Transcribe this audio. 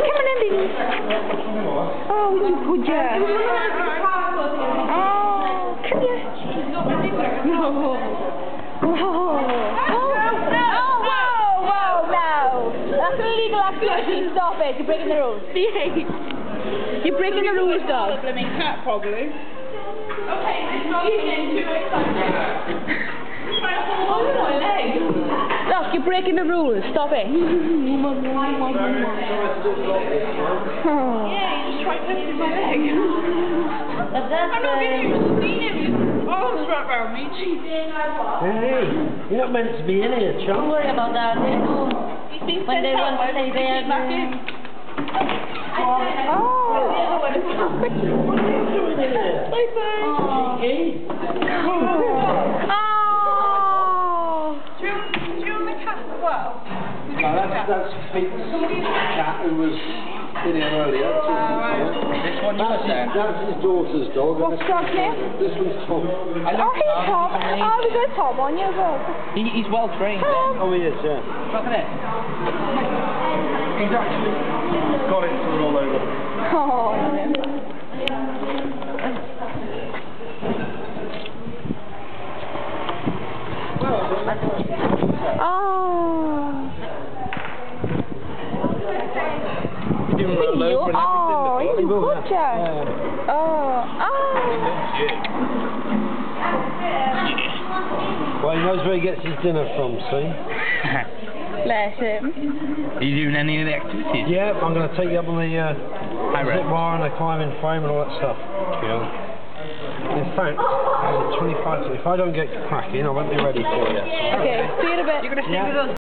Come on, Andy. Oh, you good girl. Oh, come here. No. Whoa. That's an illegal activity. Stop it. You're breaking the rules. You're breaking the rules, dog. A blooming cat, probably. Okay, this dog is getting too excited. He's trying to hold on to my leg. Look, you're breaking the rules. Stop it. Yeah, he's just trying to lift my leg. I'm not getting you to see him. His arms wrapped around me. Hey, you're not meant to be in here, chum. Don't worry about that. They know when they want to stay there. Back in. Oh. What are you doing in here? Oh. Do you want the cat as well? That's Pete's cat who was in here earlier. This one you was there? That's his daughter's dog. What's the dog's name? This one's Tom. Oh, he's Tom. Oh, we got Tom on you as well. He's well trained. Oh, he is, yeah. Look at it. He's actually got it sort of all over. Oh. You're doing roll over and Oh, everything. he's a good child. Well, he knows where he gets his dinner from, see? Bless him. Are you doing any of the activities? Yeah, I'm going to take you up on the zip wire and the climbing frame and all that stuff. In fact, 25, if I don't get cracking, I won't be ready for you. Okay, see you in a bit. You're going to stay with us?